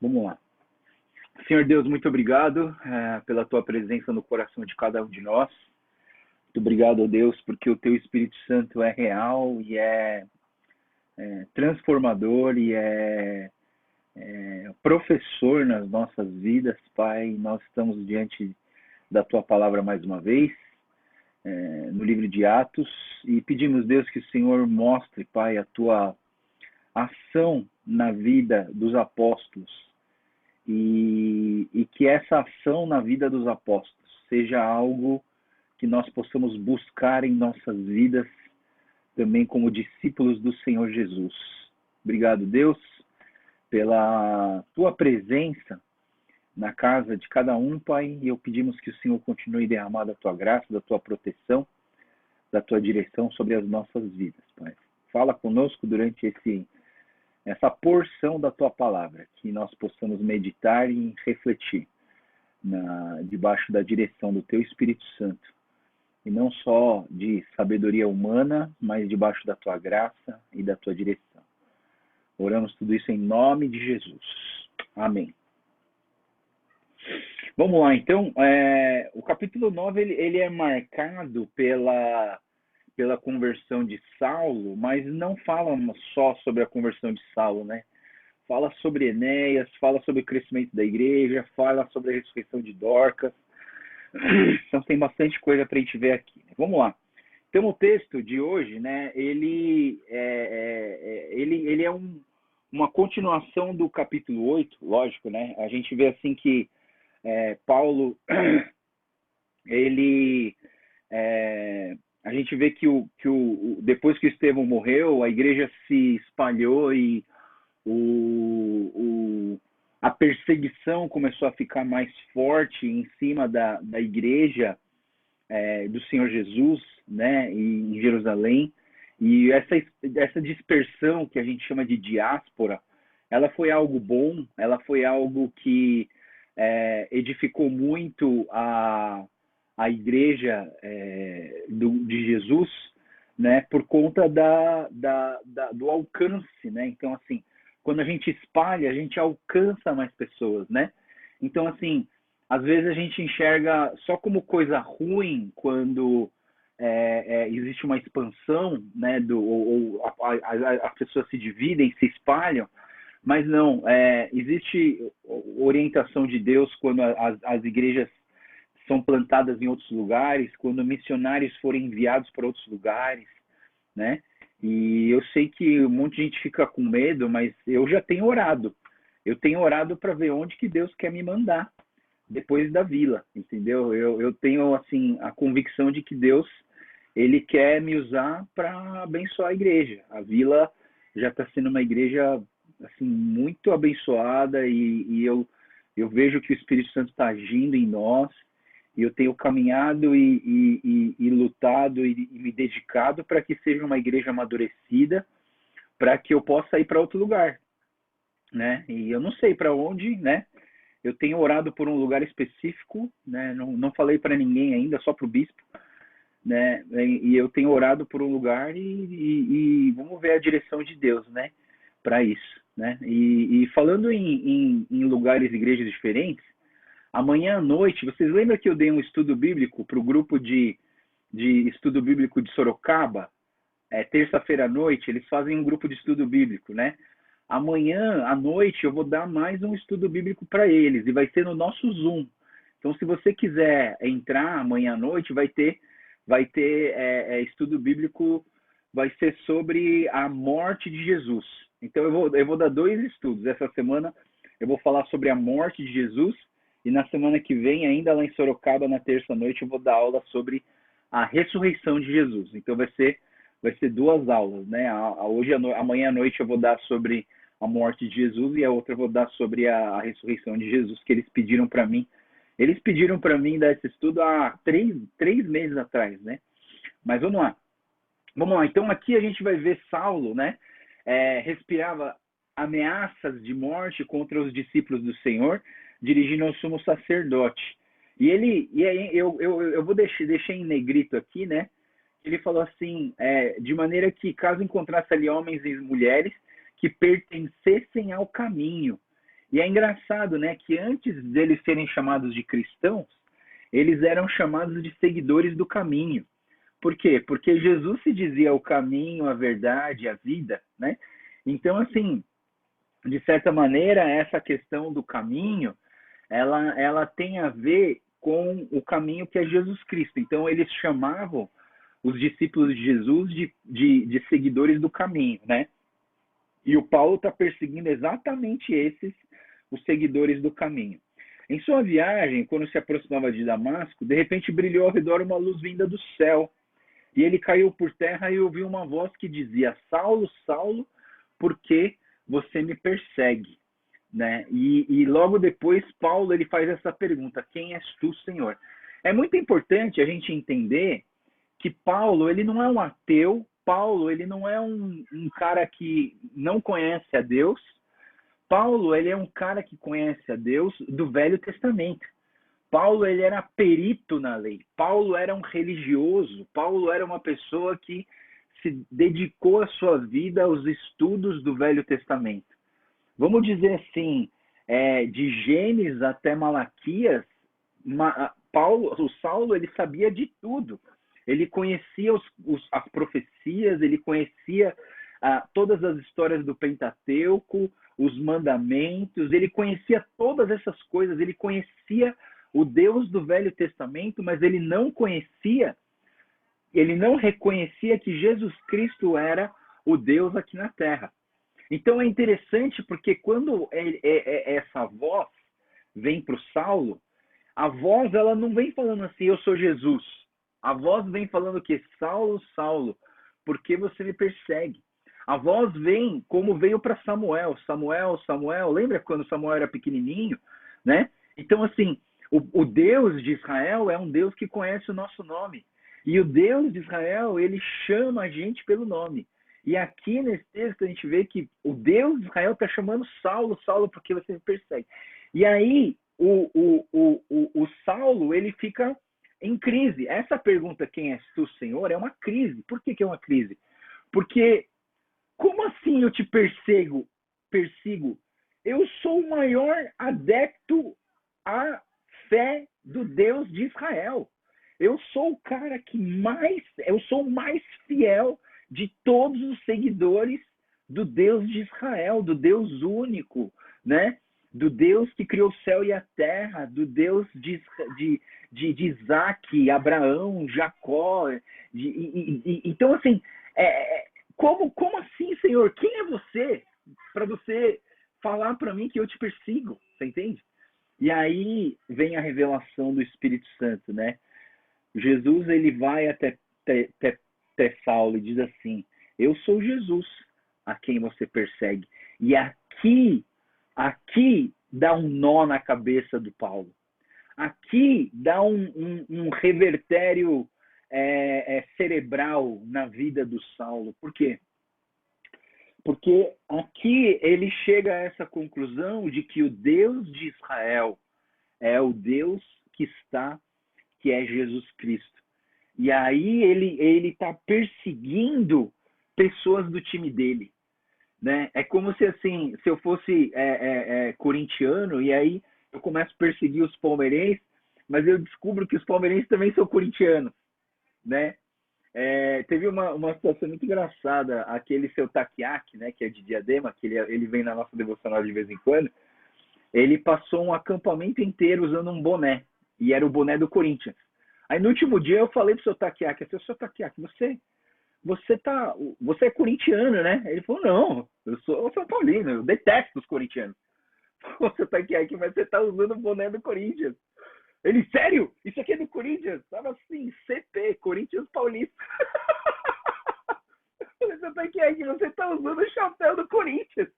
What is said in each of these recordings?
Vamos lá. Senhor Deus, muito obrigado pela tua presença no coração de cada um de nós. Muito obrigado, ó Deus, porque o teu Espírito Santo é real e é transformador e é professor nas nossas vidas, Pai. Nós estamos diante da tua palavra mais uma vez, no livro de Atos, e pedimos, Deus, que o Senhor mostre, Pai, a tua ação na vida dos apóstolos e que essa ação na vida dos apóstolos seja algo que nós possamos buscar em nossas vidas também como discípulos do Senhor Jesus. Obrigado, Deus, pela tua presença na casa de cada um, Pai, e eu pedimos que o Senhor continue derramando a tua graça, da tua proteção, da tua direção sobre as nossas vidas, Pai. Fala conosco durante essa porção da tua palavra, que nós possamos meditar e refletir debaixo da direção do teu Espírito Santo, e não só de sabedoria humana, mas debaixo da tua graça e da tua direção. Oramos tudo isso em nome de Jesus. Amém. Vamos lá, então. O capítulo 9 ele é marcado pela conversão de Saulo, mas não fala só sobre a conversão de Saulo, né? Fala sobre Enéas, fala sobre o crescimento da igreja, fala sobre a ressurreição de Dorcas. Então tem bastante coisa para a gente ver aqui. Vamos lá. Então o texto de hoje, né? Ele é uma continuação do capítulo 8, lógico, né? A gente vê assim que Paulo, a gente vê que depois que Estevão morreu, a igreja se espalhou e a perseguição começou a ficar mais forte em cima da igreja do Senhor Jesus, né, em Jerusalém. E essa dispersão que a gente chama de diáspora, ela foi algo bom, ela foi algo que edificou muito a igreja de Jesus, né, por conta do alcance, né? Então, assim, quando a gente espalha, a gente alcança mais pessoas, né? Então, assim, às vezes a gente enxerga só como coisa ruim quando existe uma expansão, né? As pessoas se dividem, se espalham, mas não, existe orientação de Deus quando as igrejas são plantadas em outros lugares, quando missionários forem enviados para outros lugares, né? E eu sei que um monte de gente fica com medo, mas eu já tenho orado. Eu tenho orado para ver onde que Deus quer me mandar depois da vila, entendeu? Eu tenho, assim, a convicção de que Deus, ele quer me usar para abençoar a igreja. A vila já está sendo uma igreja, assim, muito abençoada e eu vejo que o Espírito Santo está agindo em nós. E eu tenho caminhado e lutado e me dedicado para que seja uma igreja amadurecida, para que eu possa ir para outro lugar, né? E eu não sei para onde, né? Eu tenho orado por um lugar específico, né? Não falei para ninguém ainda, só para o bispo, né? E eu tenho orado por um lugar e vamos ver a direção de Deus, né? Para isso, né? E falando em lugares, igrejas diferentes, amanhã à noite, vocês lembram que eu dei um estudo bíblico para o grupo de estudo bíblico de Sorocaba? Terça-feira à noite, eles fazem um grupo de estudo bíblico, né? Amanhã à noite eu vou dar mais um estudo bíblico para eles e vai ser no nosso Zoom. Então, se você quiser entrar amanhã à noite, vai ter estudo bíblico, vai ser sobre a morte de Jesus. Então, eu vou dar 2 estudos. Essa semana eu vou falar sobre a morte de Jesus. E na semana que vem, ainda lá em Sorocaba, na terça-noite, eu vou dar aula sobre a ressurreição de Jesus. Então vai ser 2 aulas, né? Amanhã à noite eu vou dar sobre a morte de Jesus e a outra eu vou dar sobre a ressurreição de Jesus, que eles pediram para mim. Eles pediram para mim dar esse estudo há 3 meses atrás, né? Mas vamos lá. Então aqui a gente vai ver Saulo, né? Respirava ameaças de morte contra os discípulos do Senhor, dirigindo ao sumo sacerdote. E aí eu vou deixar em negrito aqui, né? Ele falou assim, de maneira que caso encontrasse ali homens e mulheres que pertencessem ao caminho E é engraçado, né, que antes deles serem chamados de cristãos, eles eram chamados de seguidores do caminho. Por quê? Porque Jesus se dizia o caminho, a verdade, a vida, né? Então, assim, de certa maneira, essa questão do caminho, ela tem a ver com o caminho que é Jesus Cristo. Então, eles chamavam os discípulos de Jesus de seguidores do caminho, né? E o Paulo está perseguindo exatamente esses, os seguidores do caminho. Em sua viagem, quando se aproximava de Damasco, de repente brilhou ao redor uma luz vinda do céu. E ele caiu por terra e ouviu uma voz que dizia: Saulo, Saulo, por que você me persegue? Né? E logo depois, Paulo ele faz essa pergunta: quem és tu, Senhor? É muito importante a gente entender que Paulo ele não é um ateu, Paulo ele não é um cara que não conhece a Deus. Paulo ele é um cara que conhece a Deus do Velho Testamento. Paulo ele era perito na lei. Paulo era um religioso. Paulo era uma pessoa que se dedicou a sua vida aos estudos do Velho Testamento. Vamos dizer assim, de Gênesis até Malaquias, o Saulo ele sabia de tudo. Ele conhecia as profecias, ele conhecia todas as histórias do Pentateuco, os mandamentos, ele conhecia todas essas coisas, ele conhecia o Deus do Velho Testamento, mas ele não reconhecia que Jesus Cristo era o Deus aqui na Terra. Então é interessante porque quando essa voz vem para o Saulo, a voz ela não vem falando assim, eu sou Jesus. A voz vem falando que Saulo, Saulo, por que você me persegue? A voz vem como veio para Samuel. Samuel, Samuel, lembra quando Samuel era pequenininho, né? Então assim, o Deus de Israel é um Deus que conhece o nosso nome. E o Deus de Israel, ele chama a gente pelo nome. E aqui nesse texto a gente vê que o Deus de Israel está chamando Saulo, Saulo, porque você me persegue. E aí o Saulo, ele fica em crise. Essa pergunta, quem és tu, Senhor, é uma crise. Por que é uma crise? Porque, como assim eu te persigo? Eu sou o maior adepto à fé do Deus de Israel. Eu sou o cara eu sou o mais fiel de todos os seguidores do Deus de Israel, do Deus único, né? Do Deus que criou o céu e a terra, do Deus de Isaac, Abraão, Jacó. Então, assim, como assim, Senhor? Quem é você para você falar para mim que eu te persigo? Você entende? E aí vem a revelação do Espírito Santo, né? Jesus ele vai até Saulo e diz assim: eu sou Jesus a quem você persegue. E aqui dá um nó na cabeça do Paulo. Aqui dá um revertério cerebral na vida do Saulo. Por quê? Porque aqui ele chega a essa conclusão de que o Deus de Israel é o Deus que é Jesus Cristo. E aí ele está perseguindo pessoas do time dele, né? É como se assim, se eu fosse corintiano e aí eu começo a perseguir os palmeirenses, mas eu descubro que os palmeirenses também são corintianos, né? Teve uma situação muito engraçada, aquele seu Taquiaque, né, que é de Diadema, que ele vem na nossa devocional de vez em quando, ele passou um acampamento inteiro usando um boné, e era o boné do Corinthians. Aí no último dia eu falei pro seu Taquiaque, seu Taquiaque, você é corintiano, né? Ele falou, não, eu sou São Paulino, eu detesto os corintianos. Você Taquiaque, mas você tá usando o boné do Corinthians. Ele, sério? Isso aqui é do Corinthians? Tava assim, CP, Corinthians Paulista. Você Taquiaque, você tá usando o chapéu do Corinthians.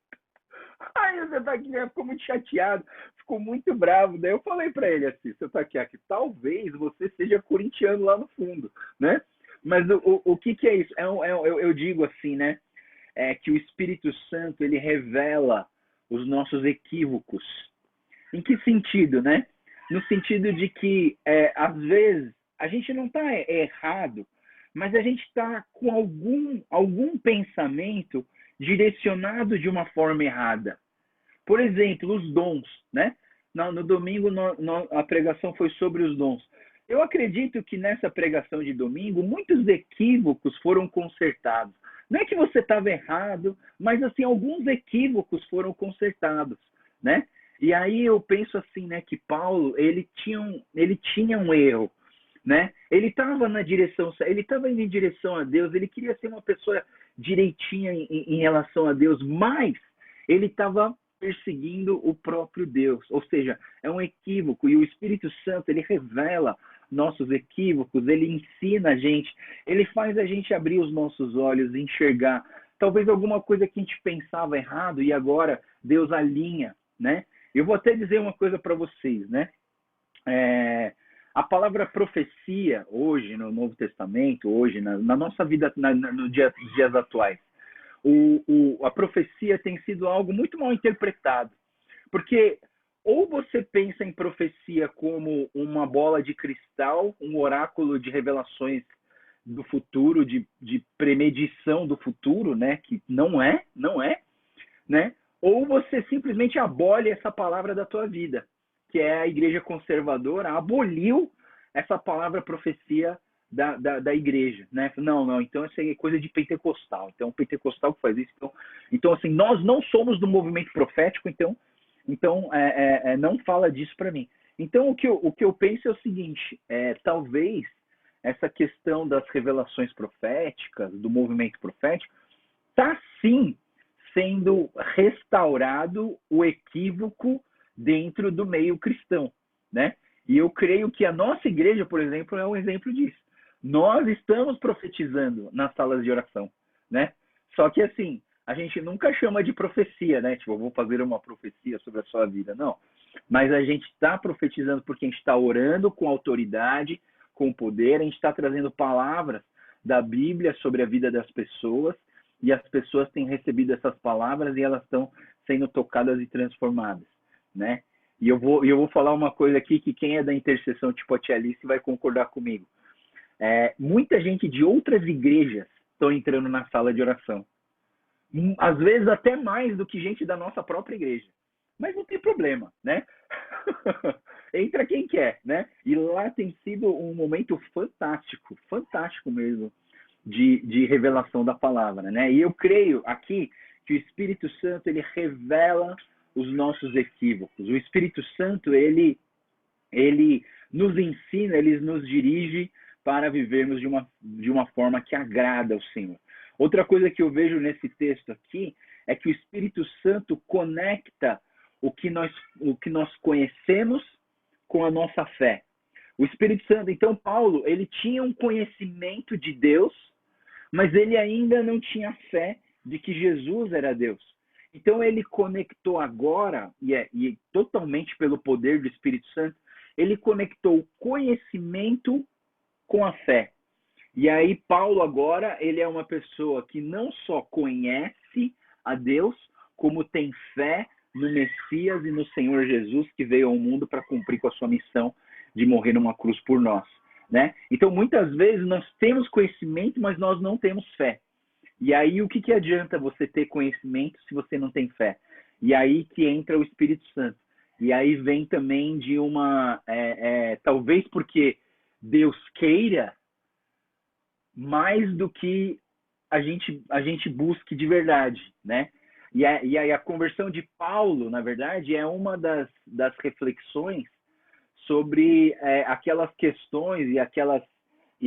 Aí o Taquiaque ficou muito chateado, ficou muito bravo. Daí eu falei pra ele assim, seu Taquiaque, talvez você seja corintiano lá no fundo, né? Mas o que é isso? Eu digo assim, né? Que o Espírito Santo, ele revela os nossos equívocos. Em que sentido, né? No sentido de que, às vezes, a gente não está errado, mas a gente está com algum pensamento direcionado de uma forma errada. Por exemplo, os dons, né? No domingo a pregação foi sobre os dons. Eu acredito que nessa pregação de domingo, muitos equívocos foram consertados. Não é que você estava errado, mas assim, alguns equívocos foram consertados, né? E aí eu penso assim, né, que Paulo, ele tinha um erro, né? Ele estava na direção, ele estava indo em direção a Deus, ele queria ser uma pessoa direitinha em relação a Deus, mas ele estava perseguindo o próprio Deus, ou seja, é um equívoco, e o Espírito Santo, ele revela nossos equívocos, ele ensina a gente, ele faz a gente abrir os nossos olhos e enxergar talvez alguma coisa que a gente pensava errado e agora Deus alinha, né? Eu vou até dizer uma coisa para vocês, né? A palavra profecia, hoje, no Novo Testamento, hoje, na nossa vida, nos dias atuais, a profecia tem sido algo muito mal interpretado. Porque ou você pensa em profecia como uma bola de cristal, um oráculo de revelações do futuro, de premedição do futuro, né? Que não é, né? Ou você simplesmente abole essa palavra da tua vida, que é a igreja conservadora aboliu essa palavra profecia da igreja, né? Não, então isso é coisa de pentecostal. Então, o pentecostal que faz isso. Então assim, nós não somos do movimento profético, então não fala disso para mim. Então, o que eu penso é o seguinte, talvez essa questão das revelações proféticas, do movimento profético, está sim sendo restaurado o equívoco dentro do meio cristão, né? E eu creio que a nossa igreja, por exemplo, é um exemplo disso. Nós estamos profetizando nas salas de oração, né? Só que assim, a gente nunca chama de profecia, né? Tipo, eu vou fazer uma profecia sobre a sua vida, não. Mas a gente está profetizando porque a gente está orando com autoridade, com poder, a gente está trazendo palavras da Bíblia sobre a vida das pessoas e as pessoas têm recebido essas palavras e elas estão sendo tocadas e transformadas, né? E eu vou falar uma coisa aqui que quem é da intercessão tipo a tia Alice vai concordar comigo. Muita gente de outras igrejas estão entrando na sala de oração. Às vezes até mais do que gente da nossa própria igreja. Mas não tem problema, né? Entra quem quer, né? E lá tem sido um momento fantástico, fantástico mesmo, de revelação da palavra, né? E eu creio aqui que o Espírito Santo, ele revela os nossos equívocos. O Espírito Santo, ele nos ensina, ele nos dirige para vivermos de uma forma que agrada ao Senhor. Outra coisa que eu vejo nesse texto aqui é que o Espírito Santo conecta o que nós conhecemos com a nossa fé. O Espírito Santo, então Paulo, ele tinha um conhecimento de Deus, mas ele ainda não tinha fé de que Jesus era Deus. Então ele conectou agora, e totalmente pelo poder do Espírito Santo, ele conectou o conhecimento com a fé. E aí Paulo agora, ele é uma pessoa que não só conhece a Deus, como tem fé no Messias e no Senhor Jesus, que veio ao mundo para cumprir com a sua missão de morrer numa cruz por nós, né? Então muitas vezes nós temos conhecimento, mas nós não temos fé. E aí o que adianta você ter conhecimento se você não tem fé? E aí que entra o Espírito Santo. E aí vem também de talvez porque Deus queira mais do que a gente busque de verdade, né? E aí a conversão de Paulo, na verdade, é uma das reflexões sobre aquelas questões e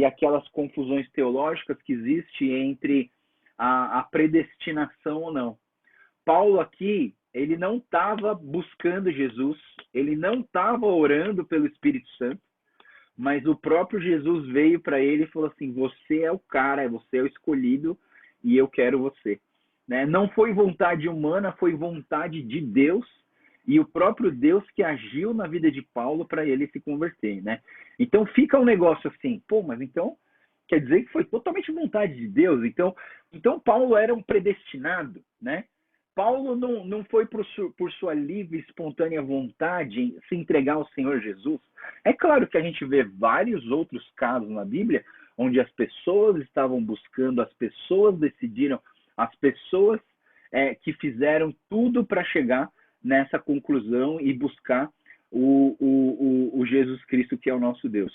aquelas confusões teológicas que existem entre a predestinação ou não. Paulo aqui, ele não estava buscando Jesus, ele não estava orando pelo Espírito Santo, mas o próprio Jesus veio para ele e falou assim, você é o cara, você é o escolhido e eu quero você. Né? Não foi vontade humana, foi vontade de Deus e o próprio Deus que agiu na vida de Paulo para ele se converter. Né? Então fica um negócio assim, mas então quer dizer que foi totalmente vontade de Deus. Então Paulo era um predestinado, né? Paulo não foi por sua livre e espontânea vontade se entregar ao Senhor Jesus. É claro que a gente vê vários outros casos na Bíblia onde as pessoas estavam buscando, as pessoas decidiram, as pessoas que fizeram tudo para chegar nessa conclusão e buscar o Jesus Cristo, que é o nosso Deus.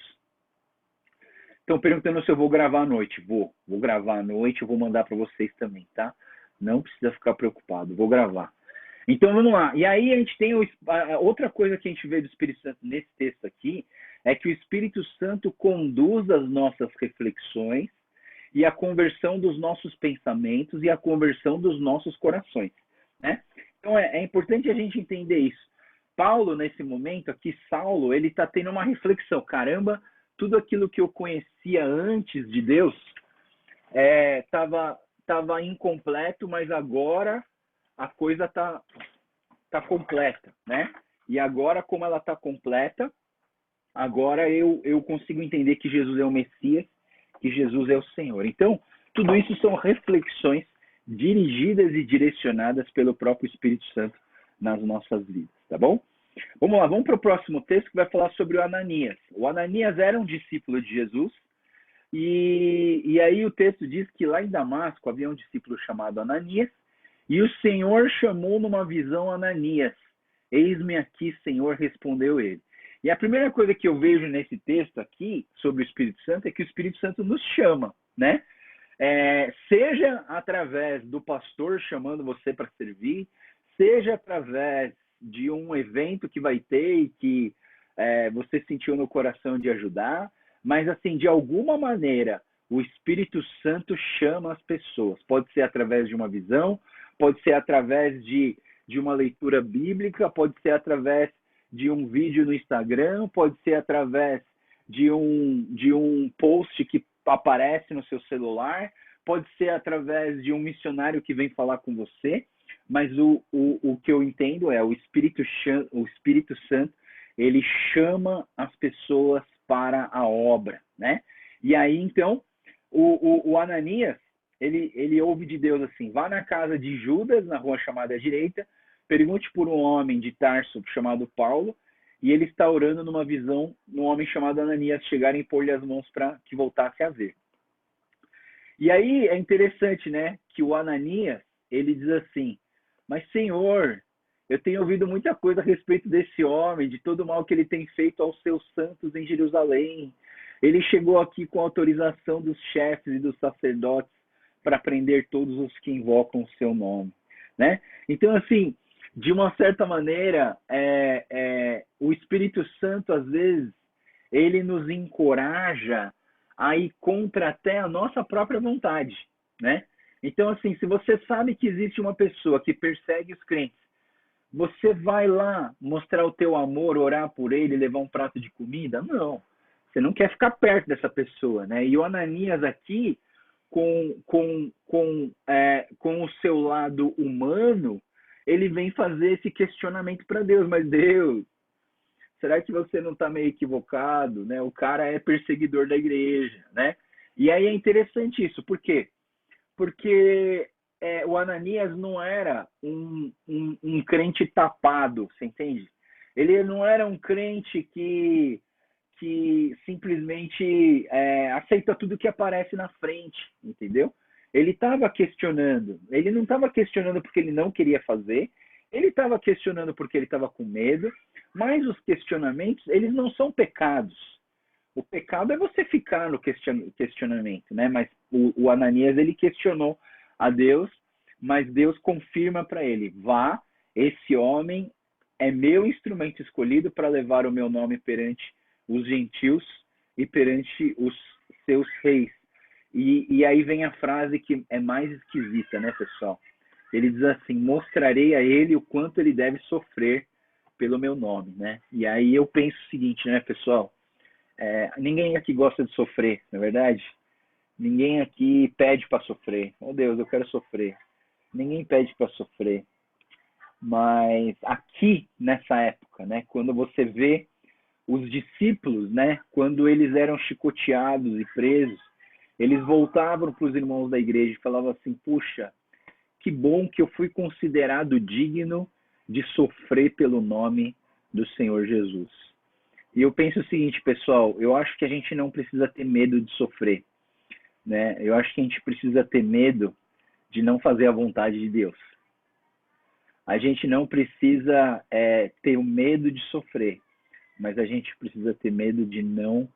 Estão perguntando se eu vou gravar à noite. Vou gravar à noite, eu vou mandar para vocês também, tá? Não precisa ficar preocupado, vou gravar. Então vamos lá. E aí a gente tem outra coisa que a gente vê do Espírito Santo nesse texto aqui, é que o Espírito Santo conduz as nossas reflexões e a conversão dos nossos pensamentos e a conversão dos nossos corações, né? Então é importante a gente entender isso. Paulo, nesse momento aqui, Saulo, ele está tendo uma reflexão. Caramba, tudo aquilo que eu conhecia antes de Deus estava incompleto, mas agora a coisa tá completa, né? E agora, como ela está completa, agora eu consigo entender que Jesus é o Messias, que Jesus é o Senhor. Então, tudo isso são reflexões dirigidas e direcionadas pelo próprio Espírito Santo nas nossas vidas, tá bom? Vamos lá, vamos para o próximo texto que vai falar sobre o Ananias. O Ananias era um discípulo de Jesus e aí o texto diz que lá em Damasco havia um discípulo chamado Ananias e o Senhor chamou numa visão Ananias. Eis-me aqui, Senhor, respondeu ele. E a primeira coisa que eu vejo nesse texto aqui sobre o Espírito Santo é que o Espírito Santo nos chama, né? Seja através do pastor chamando você para servir, seja através de um evento que vai ter e que você sentiu no coração de ajudar, mas assim, de alguma maneira, o Espírito Santo chama as pessoas. Pode ser através de uma visão, pode ser através de uma leitura bíblica, pode ser através de um vídeo no Instagram, pode ser através de um post que aparece no seu celular, pode ser através de um missionário que vem falar com você, mas o que eu entendo é o Espírito Santo, ele chama as pessoas para a obra, né? E aí, então, o Ananias, ele ouve de Deus assim, vá na casa de Judas, na rua chamada à direita, pergunte por um homem de Tarso chamado Paulo, e ele está orando numa visão, num homem chamado Ananias chegar e pôr-lhe as mãos para que voltasse a ver. E aí é interessante, né, que o Ananias, ele diz assim, mas Senhor, eu tenho ouvido muita coisa a respeito desse homem, de todo o mal que ele tem feito aos seus santos em Jerusalém. Ele chegou aqui com autorização dos chefes e dos sacerdotes para prender todos os que invocam o seu nome, né? Então, assim, de uma certa maneira, o Espírito Santo, às vezes, ele nos encoraja a ir contra até a nossa própria vontade, né? Então, assim, se você sabe que existe uma pessoa que persegue os crentes, você vai lá mostrar o teu amor, orar por ele, levar um prato de comida? Não. Você não quer ficar perto dessa pessoa, né? E o Ananias aqui, com o seu lado humano, ele vem fazer esse questionamento para Deus. Mas Deus, será que você não está meio equivocado, né? O cara é perseguidor da igreja, né? E aí é interessante isso. Por quê? Porque o Ananias não era um crente tapado, você entende? Ele não era um crente que simplesmente aceita tudo que aparece na frente, entendeu? Ele estava questionando. Ele não estava questionando porque ele não queria fazer, ele estava questionando porque ele estava com medo, mas os questionamentos, eles não são pecados. O pecado é você ficar no questionamento, né? Mas o Ananias, ele questionou a Deus, mas Deus confirma para ele, vá, esse homem é meu instrumento escolhido para levar o meu nome perante os gentios e perante os seus reis. E aí vem a frase que é mais esquisita, né, pessoal? Ele diz assim, mostrarei a ele o quanto ele deve sofrer pelo meu nome, né? E aí eu penso o seguinte, né, pessoal? Ninguém aqui gosta de sofrer, não é verdade? Ninguém aqui pede para sofrer. Oh Deus, eu quero sofrer. Ninguém pede para sofrer. Mas aqui, nessa época, né, quando você vê os discípulos, né, quando eles eram chicoteados e presos, eles voltavam para os irmãos da igreja e falavam assim, puxa, que bom que eu fui considerado digno de sofrer pelo nome do Senhor Jesus. E eu penso o seguinte, pessoal, eu acho que a gente não precisa ter medo de sofrer, né? Eu acho que a gente precisa ter medo de não fazer a vontade de Deus. A gente não precisa ter o medo de sofrer, mas a gente precisa ter medo de não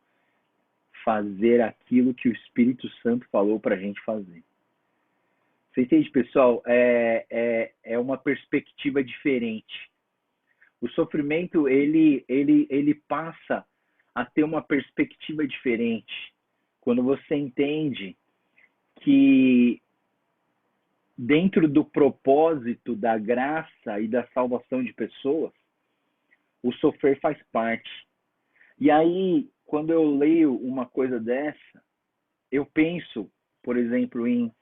fazer aquilo que o Espírito Santo falou para a gente fazer. Você entende, pessoal? É uma perspectiva diferente. O sofrimento, ele passa a ter uma perspectiva diferente. Quando você entende que dentro do propósito da graça e da salvação de pessoas, o sofrer faz parte. E aí, quando eu leio uma coisa dessa, eu penso, por exemplo, em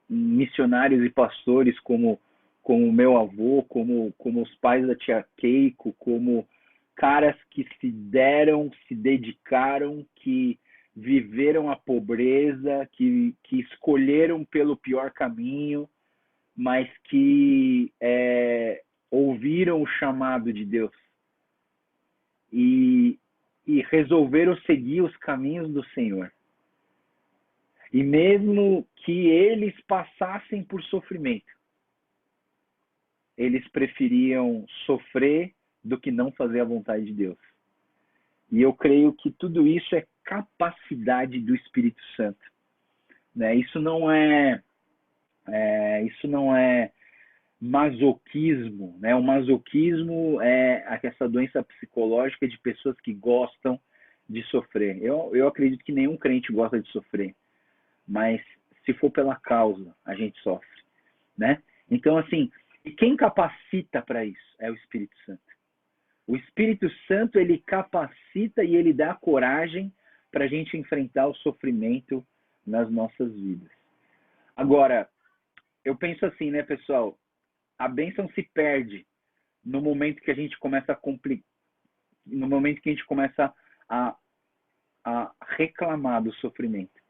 missionários e pastores como o meu avô, como os pais da tia Keiko, como caras que se deram, se dedicaram, que viveram a pobreza, que escolheram pelo pior caminho, mas que ouviram o chamado de Deus e resolveram seguir os caminhos do Senhor. E mesmo que eles passassem por sofrimento, eles preferiam sofrer do que não fazer a vontade de Deus. E eu creio que tudo isso é capacidade do Espírito Santo. Né? Isso não é masoquismo. Né? O masoquismo é essa doença psicológica de pessoas que gostam de sofrer. Eu acredito que nenhum crente gosta de sofrer. Mas se for pela causa, a gente sofre, né? Então, assim, e quem capacita para isso? É o Espírito Santo. O Espírito Santo, ele capacita e ele dá coragem para a gente enfrentar o sofrimento nas nossas vidas. Agora, eu penso assim, né, pessoal? A bênção se perde no momento que a gente começa a complicar, no momento que a gente começa a reclamar do sofrimento.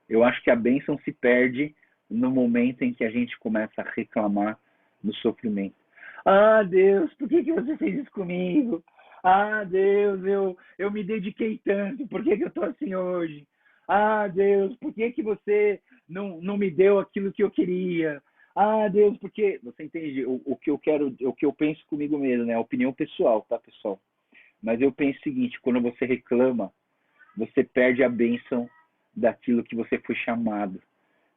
Eu acho que a bênção se perde no momento em que a gente começa a reclamar no sofrimento. Ah, Deus, por que você fez isso comigo? Ah, Deus, eu me dediquei tanto, por que eu estou assim hoje? Ah, Deus, por que você não me deu aquilo que eu queria? Ah, Deus, porque... Você entende o que eu quero, o que eu penso comigo mesmo, né? A opinião pessoal, tá, pessoal? Mas eu penso o seguinte, quando você reclama, você perde a bênção daquilo que você foi chamado,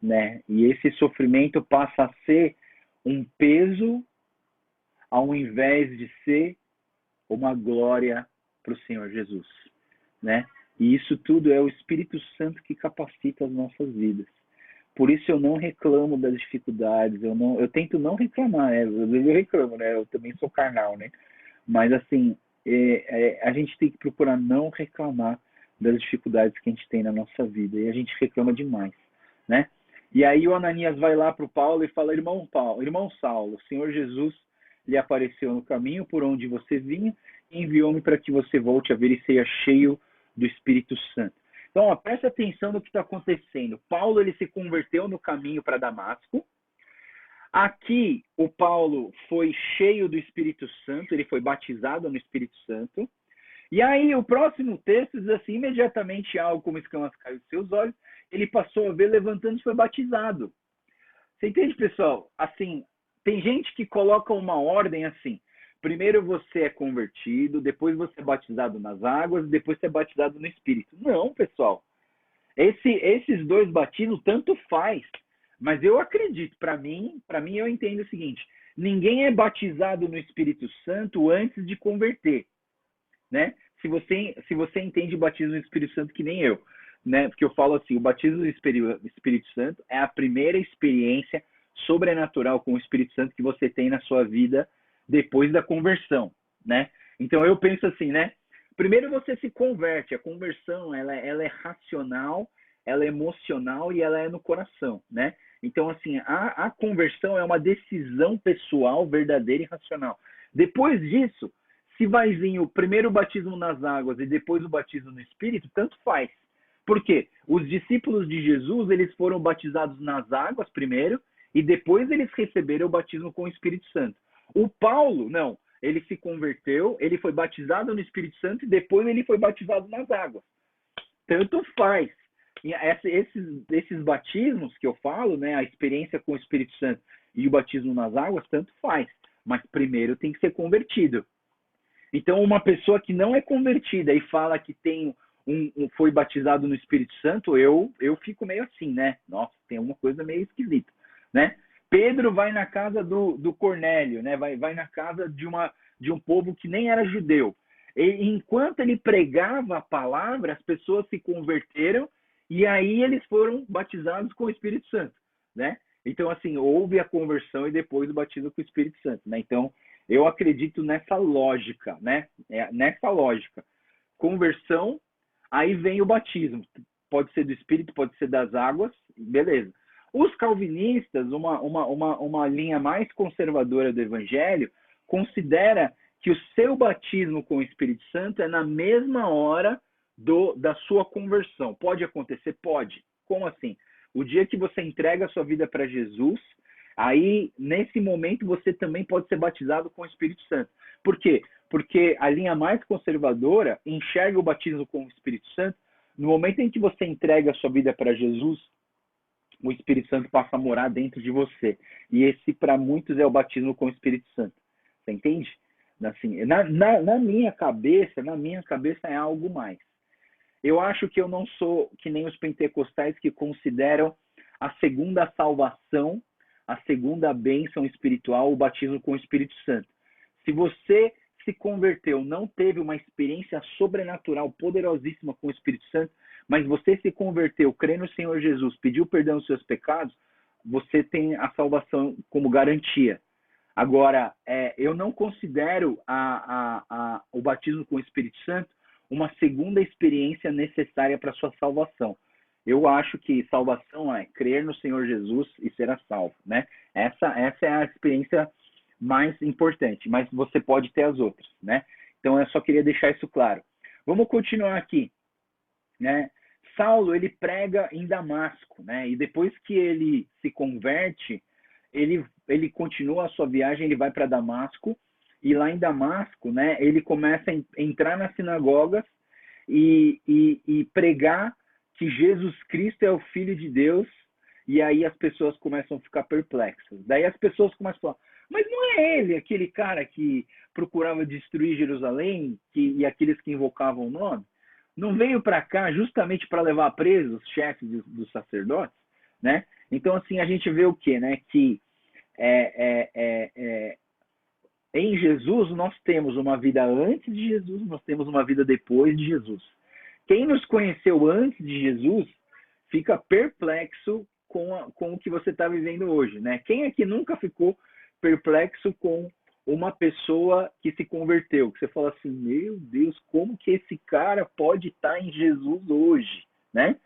né? E esse sofrimento passa a ser um peso ao invés de ser uma glória para o Senhor Jesus, né? E isso tudo é o Espírito Santo que capacita as nossas vidas. Por isso eu não reclamo das dificuldades, eu tento não reclamar, né? Às vezes eu reclamo, né? Eu também sou carnal, né? Mas assim, a gente tem que procurar não reclamar das dificuldades que a gente tem na nossa vida. E a gente reclama demais, né? E aí o Ananias vai lá para o Paulo e fala, irmão Saulo, o Senhor Jesus lhe apareceu no caminho por onde você vinha e enviou-me para que você volte a ver e seja cheio do Espírito Santo. Então, ó, presta atenção no que está acontecendo. Paulo, ele se converteu no caminho para Damasco. Aqui, o Paulo foi cheio do Espírito Santo, ele foi batizado no Espírito Santo. E aí, o próximo texto diz assim, imediatamente algo como escamas caiu dos seus olhos, ele passou a ver, levantando e foi batizado. Você entende, pessoal? Assim, tem gente que coloca uma ordem assim, primeiro você é convertido, depois você é batizado nas águas, depois você é batizado no Espírito. Não, pessoal. Esses dois batismos tanto faz, mas eu acredito, para mim eu entendo o seguinte, ninguém é batizado no Espírito Santo antes de converter. Né? Se você entende o batismo do Espírito Santo que nem eu, né? Porque eu falo assim, o batismo do Espírito Santo é a primeira experiência sobrenatural com o Espírito Santo que você tem na sua vida depois da conversão, né? Então eu penso assim, né? Primeiro você se converte, a conversão ela é racional, ela é emocional e ela é no coração, né? Então assim, a conversão é uma decisão pessoal, verdadeira e racional. Depois disso, se vai vir o primeiro batismo nas águas e depois o batismo no Espírito, tanto faz. Por quê? Os discípulos de Jesus, eles foram batizados nas águas primeiro e depois eles receberam o batismo com o Espírito Santo. O Paulo, não. Ele se converteu, ele foi batizado no Espírito Santo e depois ele foi batizado nas águas. Tanto faz. E esses batismos que eu falo, né, a experiência com o Espírito Santo e o batismo nas águas, tanto faz. Mas primeiro tem que ser convertido. Então, uma pessoa que não é convertida e fala que foi batizado no Espírito Santo, eu fico meio assim, né? Nossa, tem uma coisa meio esquisita, né? Pedro vai na casa do Cornélio, né? Vai na casa de um povo que nem era judeu. E enquanto ele pregava a palavra, as pessoas se converteram e aí eles foram batizados com o Espírito Santo, né? Então, assim, houve a conversão e depois o batismo com o Espírito Santo, né? Então, eu acredito nessa lógica, né? Nessa lógica. Conversão, aí vem o batismo. Pode ser do Espírito, pode ser das águas, beleza. Os calvinistas, uma linha mais conservadora do Evangelho, considera que o seu batismo com o Espírito Santo é na mesma hora da sua conversão. Pode acontecer? Pode. Como assim? O dia que você entrega a sua vida para Jesus, aí, nesse momento, você também pode ser batizado com o Espírito Santo. Por quê? Porque a linha mais conservadora enxerga o batismo com o Espírito Santo no momento em que você entrega a sua vida para Jesus, o Espírito Santo passa a morar dentro de você. E esse, para muitos, é o batismo com o Espírito Santo. Você entende? Assim, na minha cabeça é algo mais. Eu acho que eu não sou que nem os pentecostais que consideram a segunda salvação, a segunda bênção espiritual, o batismo com o Espírito Santo. Se você se converteu, não teve uma experiência sobrenatural, poderosíssima com o Espírito Santo, mas você se converteu, crê no Senhor Jesus, pediu perdão dos seus pecados, você tem a salvação como garantia. Agora, eu não considero o batismo com o Espírito Santo uma segunda experiência necessária para a sua salvação. Eu acho que salvação é crer no Senhor Jesus e ser salvo, né? Essa é a experiência mais importante, mas você pode ter as outras, né? Então, eu só queria deixar isso claro. Vamos continuar aqui, né? Saulo, ele prega em Damasco, né? E depois que ele se converte, ele continua a sua viagem, ele vai para Damasco, e lá em Damasco, né, ele começa a entrar nas sinagogas e pregar que Jesus Cristo é o Filho de Deus, e aí as pessoas começam a ficar perplexas. Daí as pessoas começam a falar, mas não é ele aquele cara que procurava destruir Jerusalém e aqueles que invocavam o nome? Não veio para cá justamente para levar presos os chefes dos sacerdotes, né? Então, assim, a gente vê o quê, né? Que em Jesus nós temos uma vida antes de Jesus, nós temos uma vida depois de Jesus. Quem nos conheceu antes de Jesus fica perplexo com o que você está vivendo hoje, né? Quem aqui nunca ficou perplexo com uma pessoa que se converteu? Que você fala assim, meu Deus, como que esse cara pode estar em Jesus hoje, né?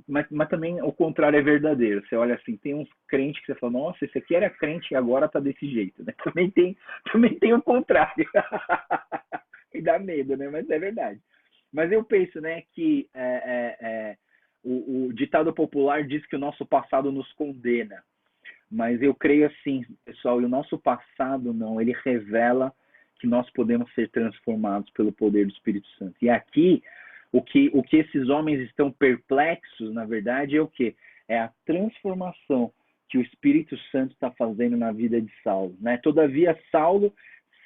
Mas também o contrário é verdadeiro. Você olha assim, tem uns crentes que você fala, nossa, esse aqui era crente e agora tá desse jeito, né? Também tem o contrário. E dá medo, né? Mas é verdade. Mas eu penso, né, que o ditado popular diz que o nosso passado nos condena. Mas eu creio assim, pessoal, e o nosso passado não, ele revela que nós podemos ser transformados pelo poder do Espírito Santo. E aqui, o que esses homens estão perplexos, na verdade, é o quê? É a transformação que o Espírito Santo está fazendo na vida de Saulo, né? Todavia, Saulo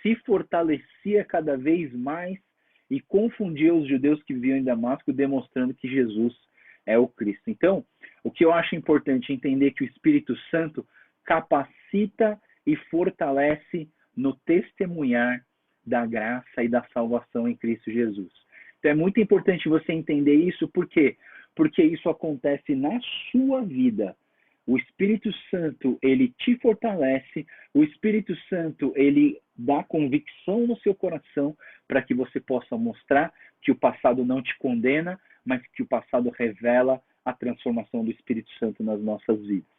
se fortalecia cada vez mais e confundia os judeus que viviam em Damasco, demonstrando que Jesus é o Cristo. Então, o que eu acho importante é entender que o Espírito Santo capacita e fortalece no testemunhar da graça e da salvação em Cristo Jesus. Então, é muito importante você entender isso, por quê? Porque isso acontece na sua vida. O Espírito Santo, ele te fortalece, o Espírito Santo, ele dá convicção no seu coração para que você possa mostrar que o passado não te condena, mas que o passado revela a transformação do Espírito Santo nas nossas vidas.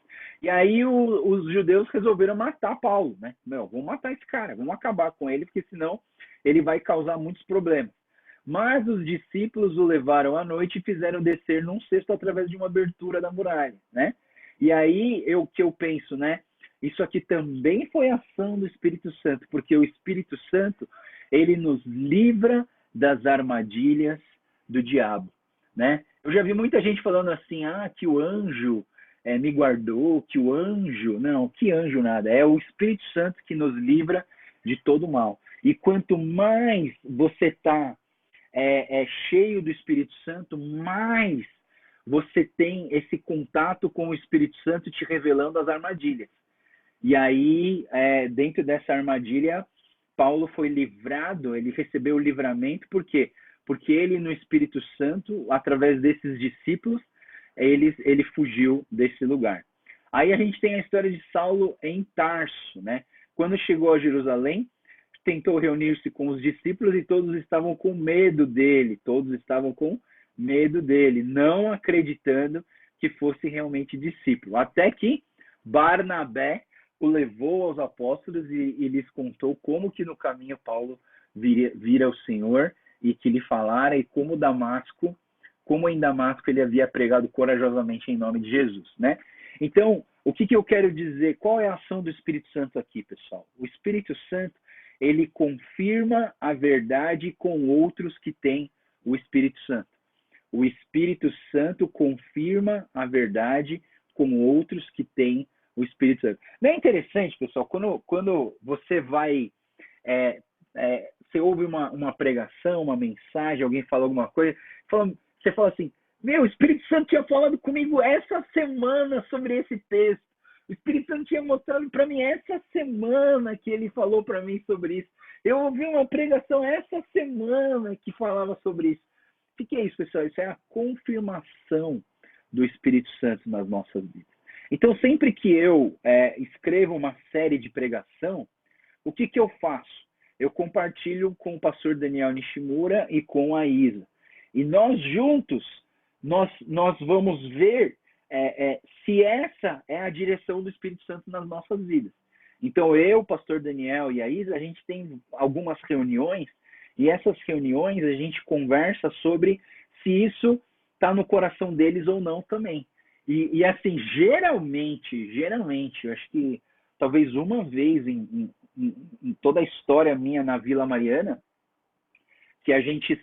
E aí os judeus resolveram matar Paulo, né? Vamos matar esse cara, vamos acabar com ele, porque senão ele vai causar muitos problemas. Mas os discípulos o levaram à noite e fizeram descer num cesto através de uma abertura da muralha, né? E aí que eu penso, né? Isso aqui também foi ação do Espírito Santo, porque o Espírito Santo, ele nos livra das armadilhas do diabo. né? Eu já vi muita gente falando assim, que o anjo me guardou, que o anjo... Não, que anjo nada. É o Espírito Santo que nos livra de todo mal. E quanto mais você está cheio do Espírito Santo, mais você tem esse contato com o Espírito Santo te revelando as armadilhas. E aí, dentro dessa armadilha, Paulo foi livrado, ele recebeu o livramento, por quê? Porque ele, no Espírito Santo, através desses discípulos, ele fugiu desse lugar. Aí a gente tem a história de Saulo em Tarso, né? Quando chegou a Jerusalém, tentou reunir-se com os discípulos e todos estavam com medo dele, não acreditando que fosse realmente discípulo. Até que Barnabé o levou aos apóstolos e lhes contou como que no caminho Paulo vira o Senhor e que lhe falara, e como em Damasco ele havia pregado corajosamente em nome de Jesus, né? Então, o que eu quero dizer? Qual é a ação do Espírito Santo aqui, pessoal? O Espírito Santo, ele confirma a verdade com outros que têm o Espírito Santo. O Espírito Santo confirma a verdade com outros que têm o Espírito Santo. Não é interessante, pessoal, quando você vai... você ouve uma pregação, uma mensagem, alguém fala alguma coisa, você fala assim, o Espírito Santo tinha falado comigo essa semana sobre esse texto. O Espírito Santo tinha mostrado para mim essa semana que ele falou para mim sobre isso. Eu ouvi uma pregação essa semana que falava sobre isso. O que é isso, pessoal? Isso é a confirmação do Espírito Santo nas nossas vidas. Então, sempre que eu escrevo uma série de pregação, o que eu faço? Eu compartilho com o pastor Daniel Nishimura e com a Isa. E nós juntos, nós vamos ver se essa é a direção do Espírito Santo nas nossas vidas. Então, eu, o pastor Daniel e a Isa, a gente tem algumas reuniões, e essas reuniões a gente conversa sobre se isso está no coração deles ou não também. E assim, geralmente, eu acho que talvez uma vez em toda a história minha na Vila Mariana, que a gente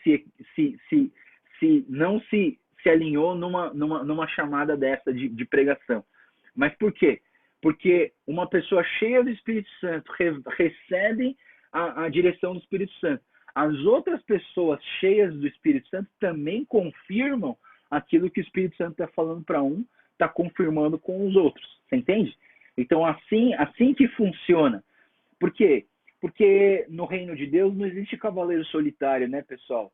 não se alinhou numa chamada dessa de pregação. Mas por quê? Porque uma pessoa cheia do Espírito Santo recebe a direção do Espírito Santo. As outras pessoas cheias do Espírito Santo também confirmam aquilo que o Espírito Santo está falando para um, está confirmando com os outros. Você entende? Então, assim que funciona. Por quê? Porque no reino de Deus não existe cavaleiro solitário, né, pessoal?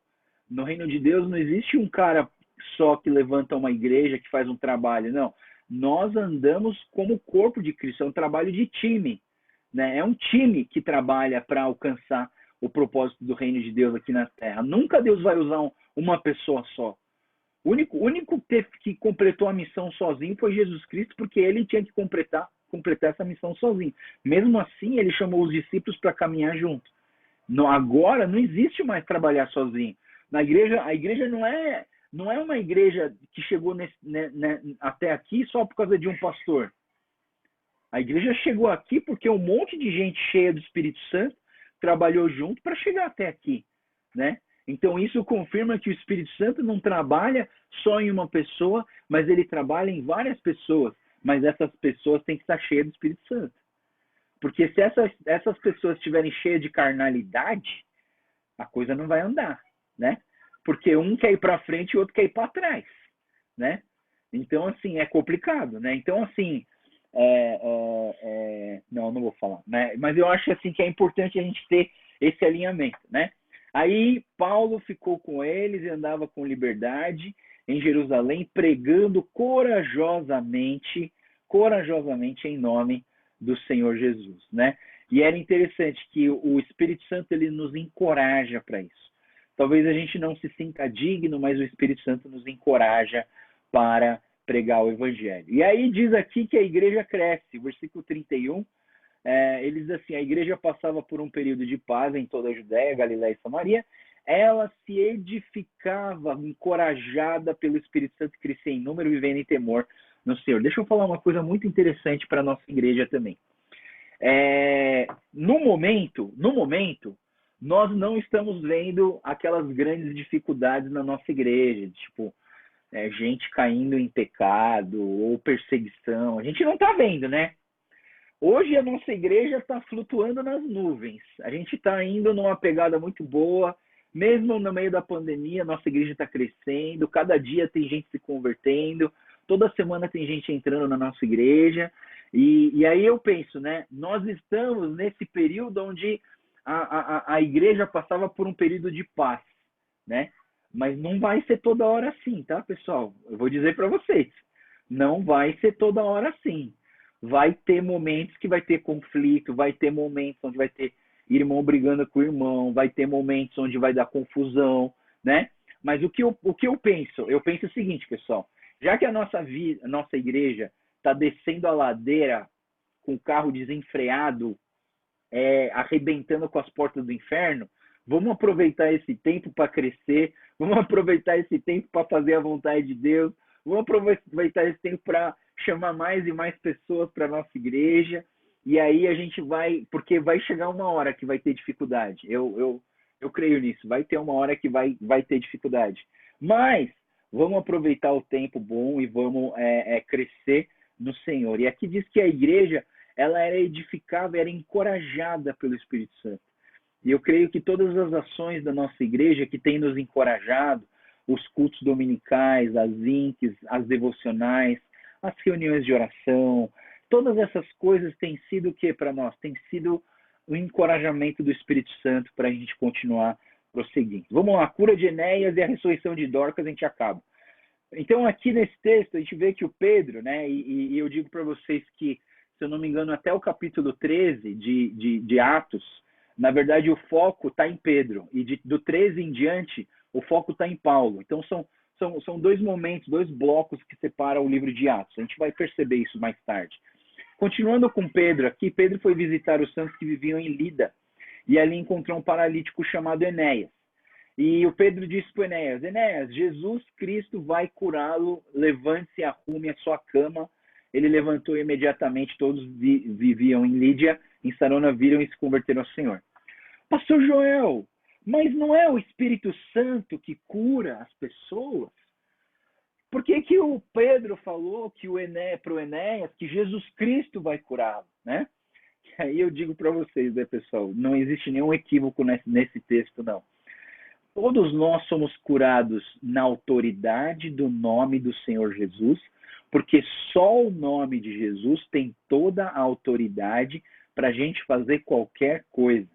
No reino de Deus não existe um cara só que levanta uma igreja, que faz um trabalho. Não. Nós andamos como corpo de Cristo. É um trabalho de time, né? É um time que trabalha para alcançar o propósito do reino de Deus aqui na Terra. Nunca Deus vai usar uma pessoa só. O único que completou a missão sozinho foi Jesus Cristo, porque ele tinha que completar essa missão sozinho. Mesmo assim, ele chamou os discípulos para caminhar junto. Agora, não existe mais trabalhar sozinho. A igreja não é uma igreja que chegou até aqui só por causa de um pastor. A igreja chegou aqui porque um monte de gente cheia do Espírito Santo trabalhou junto para chegar até aqui, né? Então isso confirma que o Espírito Santo não trabalha só em uma pessoa, mas ele trabalha em várias pessoas. Mas essas pessoas têm que estar cheias do Espírito Santo. Porque se essas pessoas estiverem cheias de carnalidade, a coisa não vai andar, né? Porque um quer ir para frente e o outro quer ir para trás, né? Então, assim, é complicado, né? Então, assim, não vou falar, né? Mas eu acho assim que é importante a gente ter esse alinhamento, né? Aí Paulo ficou com eles e andava com liberdade em Jerusalém, pregando corajosamente em nome do Senhor Jesus, né? E era interessante que o Espírito Santo ele nos encoraja para isso. Talvez a gente não se sinta digno, mas o Espírito Santo nos encoraja para pregar o Evangelho. E aí diz aqui que a igreja cresce, versículo 31, ele diz assim, a igreja passava por um período de paz em toda a Judéia, Galiléia e Samaria, ela se edificava, encorajada pelo Espírito Santo, crescia em número, vivendo em temor no Senhor. Deixa eu falar uma coisa muito interessante para a nossa igreja também. No momento, nós não estamos vendo aquelas grandes dificuldades na nossa igreja, tipo, gente caindo em pecado ou perseguição. A gente não está vendo, né? Hoje a nossa igreja está flutuando nas nuvens. A gente está indo numa pegada muito boa. Mesmo no meio da pandemia, nossa igreja está crescendo. Cada dia tem gente se convertendo. Toda semana tem gente entrando na nossa igreja. E aí eu penso, né? Nós estamos nesse período onde a igreja passava por um período de paz, né? Mas não vai ser toda hora assim, tá, pessoal? Eu vou dizer para vocês. Não vai ser toda hora assim. Vai ter momentos que vai ter conflito, vai ter momentos onde vai ter irmão brigando com o irmão, vai ter momentos onde vai dar confusão, né? Mas o que eu penso? Eu penso o seguinte, pessoal. Já que a nossa igreja está descendo a ladeira com o carro desenfreado, arrebentando com as portas do inferno, vamos aproveitar esse tempo para crescer, vamos aproveitar esse tempo para fazer a vontade de Deus, vamos aproveitar esse tempo para chamar mais e mais pessoas para a nossa igreja, e aí a gente vai, porque vai chegar uma hora que vai ter dificuldade, eu creio nisso, vai ter uma hora que vai ter dificuldade, mas vamos aproveitar o tempo bom e vamos crescer no Senhor. E aqui diz que a igreja, ela era edificada, era encorajada pelo Espírito Santo. E eu creio que todas as ações da nossa igreja que tem nos encorajado, os cultos dominicais, as INCs, as devocionais, as reuniões de oração, todas essas coisas têm sido o que para nós? Tem sido o encorajamento do Espírito Santo para a gente continuar prosseguindo. Vamos lá, a cura de Enéas e a ressurreição de Dorcas, a gente acaba. Então, aqui nesse texto, a gente vê que o Pedro, né, e eu digo para vocês que, se eu não me engano, até o capítulo 13 de Atos, na verdade, o foco está em Pedro, e do 13 em diante, o foco está em Paulo. Então, são dois momentos, dois blocos que separam o livro de Atos. A gente vai perceber isso mais tarde. Continuando com Pedro aqui, Pedro foi visitar os santos que viviam em Lida, e ali encontrou um paralítico chamado Enéas. E o Pedro disse para Enéas, Enéas, Jesus Cristo vai curá-lo, levante-se e arrume a sua cama. Ele levantou imediatamente, todos viviam em Lídia, em Sarona, viram e se converteram ao Senhor. Pastor Joel, mas não é o Espírito Santo que cura as pessoas? Por que o Pedro falou que para o Enéas que Jesus Cristo vai curá-lo, né? Aí eu digo para vocês, né, pessoal, não existe nenhum equívoco nesse texto, não. Todos nós somos curados na autoridade do nome do Senhor Jesus, porque só o nome de Jesus tem toda a autoridade para a gente fazer qualquer coisa.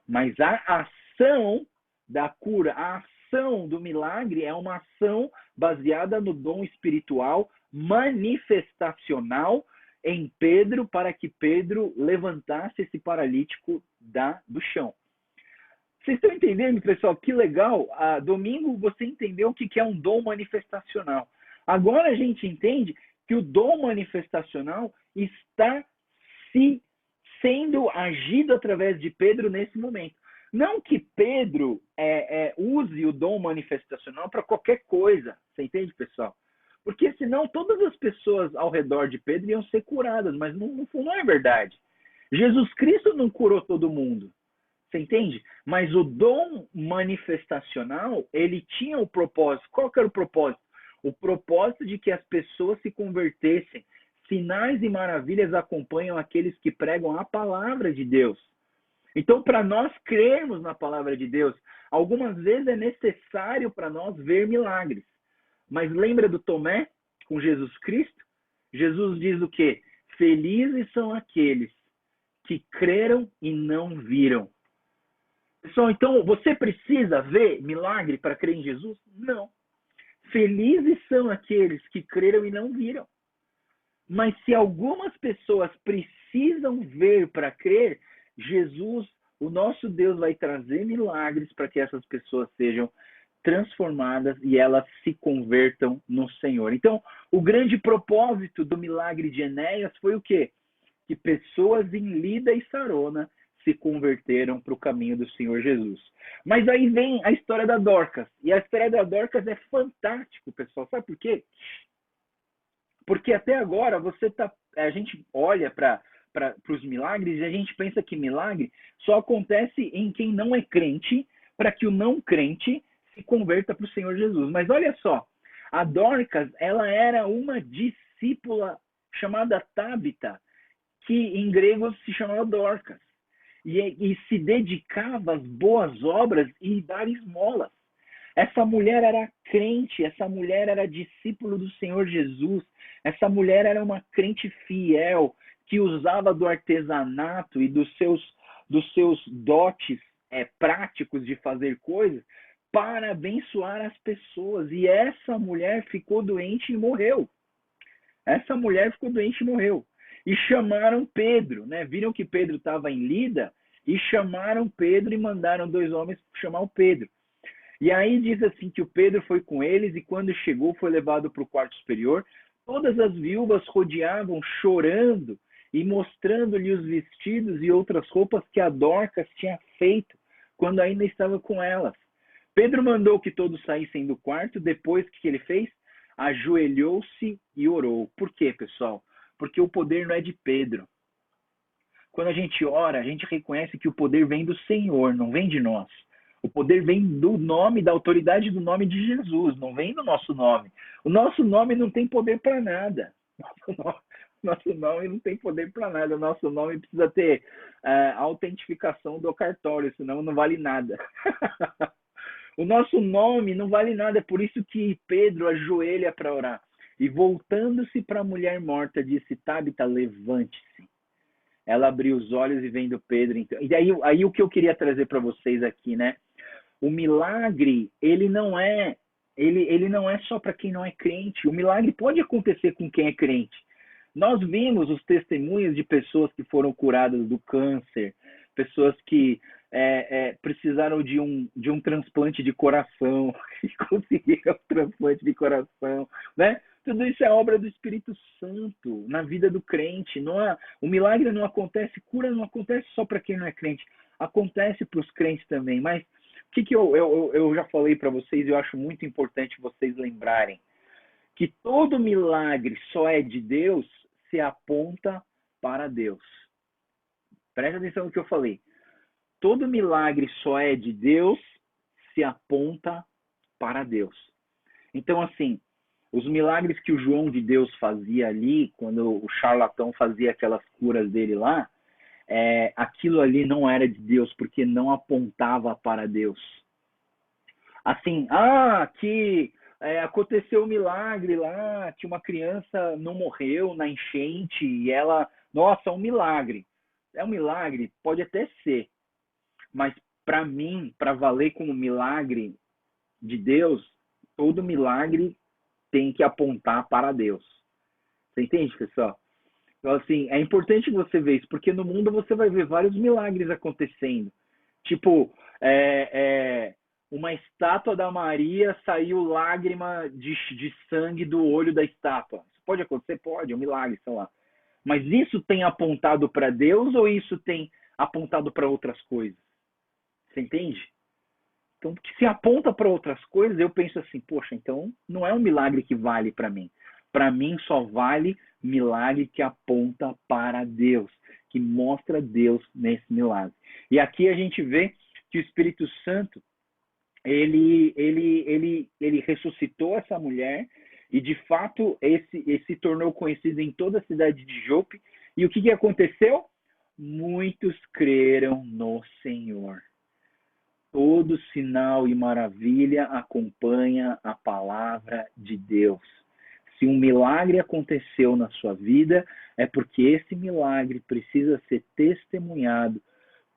Mas a ação da cura, a ação do milagre é uma ação baseada no dom espiritual manifestacional em Pedro, para que Pedro levantasse esse paralítico do chão. Vocês estão entendendo, pessoal? Que legal. Domingo você entendeu o que é um dom manifestacional. Agora a gente entende que o dom manifestacional está sendo agido através de Pedro nesse momento. Não que Pedro use o dom manifestacional para qualquer coisa. Você entende, pessoal? Porque senão todas as pessoas ao redor de Pedro iam ser curadas, mas não é verdade. Jesus Cristo não curou todo mundo. Você entende? Mas o dom manifestacional, ele tinha o propósito. Qual que era o propósito? O propósito de que as pessoas se convertessem. Sinais e maravilhas acompanham aqueles que pregam a palavra de Deus. Então, para nós crermos na palavra de Deus, algumas vezes é necessário para nós ver milagres. Mas lembra do Tomé com Jesus Cristo? Jesus diz o quê? Felizes são aqueles que creram e não viram. Pessoal, então você precisa ver milagre para crer em Jesus? Não. Felizes são aqueles que creram e não viram. Mas se algumas pessoas precisam ver para crer, Jesus, o nosso Deus, vai trazer milagres para que essas pessoas sejam transformadas e elas se convertam no Senhor. Então, o grande propósito do milagre de Enéas foi o quê? Que pessoas em Lida e Sarona se converteram para o caminho do Senhor Jesus. Mas aí vem a história da Dorcas. E a história da Dorcas é fantástico, pessoal. Sabe por quê? Porque até agora a gente olha para os milagres e a gente pensa que milagre só acontece em quem não é crente, para que o não crente se converta para o Senhor Jesus. Mas olha só, A Dorcas, ela era uma discípula chamada Tabita, que em grego se chamava Dorcas, e se dedicava às boas obras e dar esmolas. Essa mulher era crente, essa mulher era discípulo do Senhor Jesus, essa mulher era uma crente fiel, que usava do artesanato e dos seus dotes práticos de fazer coisas para abençoar as pessoas. E essa mulher ficou doente e morreu. Essa mulher ficou doente e morreu. E chamaram Pedro, né? Viram que Pedro estava em Lida e chamaram Pedro e mandaram 2 homens chamar o Pedro. E aí diz assim que o Pedro foi com eles e quando chegou foi levado para o quarto superior. Todas as viúvas rodeavam chorando e mostrando-lhe os vestidos e outras roupas que a Dorcas tinha feito quando ainda estava com elas. Pedro mandou que todos saíssem do quarto. Depois, o que ele fez? Ajoelhou-se e orou. Por quê, pessoal? Porque o poder não é de Pedro. Quando a gente ora, a gente reconhece que o poder vem do Senhor, não vem de nós. O poder vem do nome, da autoridade do nome de Jesus, não vem do nosso nome. O nosso nome não tem poder para nada. Nosso nome não tem poder para nada. O nosso nome precisa ter autentificação do cartório, senão não vale nada. O nosso nome não vale nada, é por isso que Pedro ajoelha para orar. E voltando-se para a mulher morta, disse: Tabita, levante-se. Ela abriu os olhos e vendo Pedro. Então... E aí o que eu queria trazer para vocês aqui, né? O milagre, ele não é só para quem não é crente. O milagre pode acontecer com quem é crente. Nós vimos os testemunhos de pessoas que foram curadas do câncer, pessoas que precisaram de um transplante de coração, e conseguiram um transplante de coração, né? Tudo isso é obra do Espírito Santo na vida do crente. O milagre não acontece, cura não acontece só para quem não é crente, acontece para os crentes também. Mas o que eu já falei para vocês, eu acho muito importante vocês lembrarem, que todo milagre só é de Deus se aponta para Deus. Presta atenção no que eu falei. Todo milagre só é de Deus se aponta para Deus. Então, assim, os milagres que o João de Deus fazia ali, quando o charlatão fazia aquelas curas dele lá, aquilo ali não era de Deus, porque não apontava para Deus. Assim, que aconteceu um milagre lá, que uma criança não morreu na enchente e ela... Nossa, um milagre. É um milagre? Pode até ser. Mas para mim, para valer como milagre de Deus, todo milagre tem que apontar para Deus. Você entende, pessoal? Então, assim, é importante você ver isso, porque no mundo você vai ver vários milagres acontecendo. Tipo, uma estátua da Maria, saiu lágrima de sangue do olho da estátua. Isso pode acontecer? Pode, é um milagre, sei lá. Mas isso tem apontado para Deus ou isso tem apontado para outras coisas? Você entende? Então, se aponta para outras coisas, eu penso assim, poxa, então não é um milagre que vale para mim. Para mim só vale milagre que aponta para Deus, que mostra Deus nesse milagre. E aqui a gente vê que o Espírito Santo, ele ressuscitou essa mulher e, de fato, esse se tornou conhecido em toda a cidade de Jope. E o que aconteceu? Muitos creram no Senhor. Todo sinal e maravilha acompanha a palavra de Deus. Se um milagre aconteceu na sua vida, é porque esse milagre precisa ser testemunhado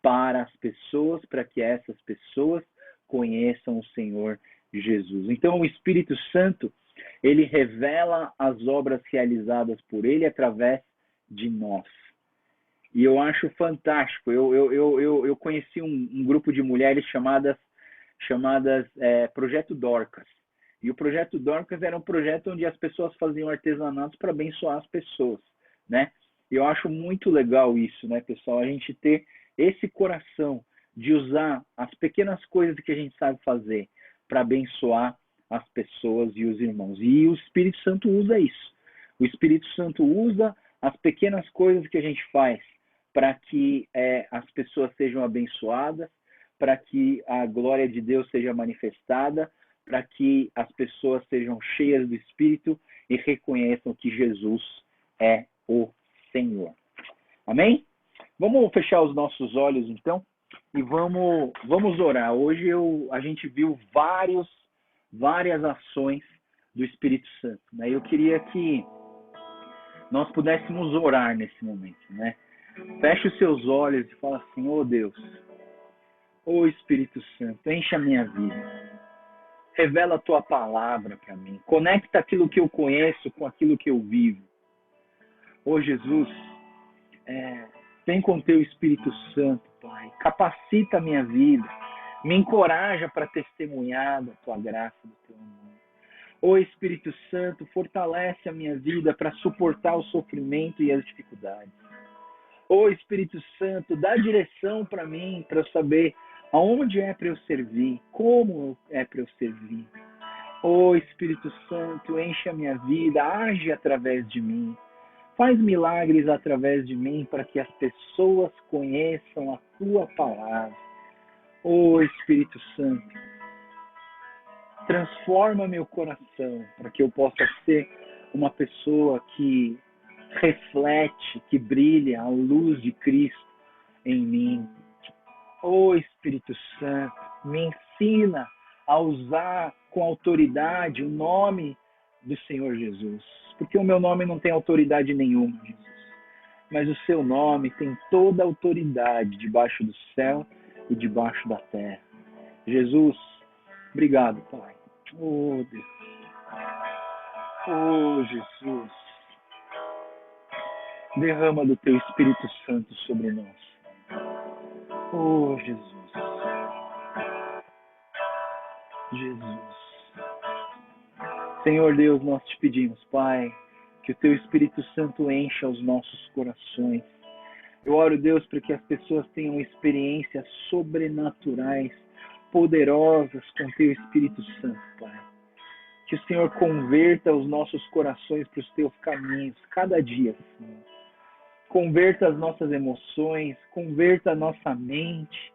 para as pessoas, para que essas pessoas conheçam o Senhor Jesus. Então, o Espírito Santo, ele revela as obras realizadas por ele através de nós. E eu acho fantástico. Eu conheci um grupo de mulheres chamadas Projeto Dorcas. E o Projeto Dorcas era um projeto onde as pessoas faziam artesanatos para abençoar as pessoas, né? E eu acho muito legal isso, né, pessoal? A gente ter esse coração de usar as pequenas coisas que a gente sabe fazer para abençoar as pessoas e os irmãos. E o Espírito Santo usa isso. O Espírito Santo usa as pequenas coisas que a gente faz para que as pessoas sejam abençoadas, para que a glória de Deus seja manifestada, para que as pessoas sejam cheias do Espírito e reconheçam que Jesus é o Senhor. Amém? Vamos fechar os nossos olhos, então, e vamos orar. Hoje a gente viu várias ações do Espírito Santo, né? Eu queria que nós pudéssemos orar nesse momento, né? Feche os seus olhos e fala assim: ô Deus, ô Espírito Santo, enche a minha vida. Revela a tua palavra para mim. Conecta aquilo que eu conheço com aquilo que eu vivo. Ô Jesus, vem com teu Espírito Santo, Pai. Capacita a minha vida. Me encoraja para testemunhar da tua graça, do teu amor. Ô Espírito Santo, fortalece a minha vida para suportar o sofrimento e as dificuldades. Ô Espírito Santo, dá direção para mim, para eu saber aonde é para eu servir, como é para eu servir. Ô Espírito Santo, enche a minha vida, age através de mim. Faz milagres através de mim para que as pessoas conheçam a tua palavra. Ô Espírito Santo, transforma meu coração para que eu possa ser uma pessoa que reflete, que brilha a luz de Cristo em mim. Ô Espírito Santo, me ensina a usar com autoridade o nome do Senhor Jesus. Porque o meu nome não tem autoridade nenhuma, Jesus. Mas o seu nome tem toda a autoridade debaixo do céu e debaixo da terra. Jesus, obrigado, Pai. Oh, Deus. Oh, Jesus. Derrama do teu Espírito Santo sobre nós. Oh, Jesus. Jesus. Senhor Deus, nós te pedimos, Pai, que o teu Espírito Santo encha os nossos corações. Eu oro, Deus, para que as pessoas tenham experiências sobrenaturais, poderosas com o teu Espírito Santo, Pai. Que o Senhor converta os nossos corações para os teus caminhos, cada dia, Senhor. Converta as nossas emoções, converta a nossa mente,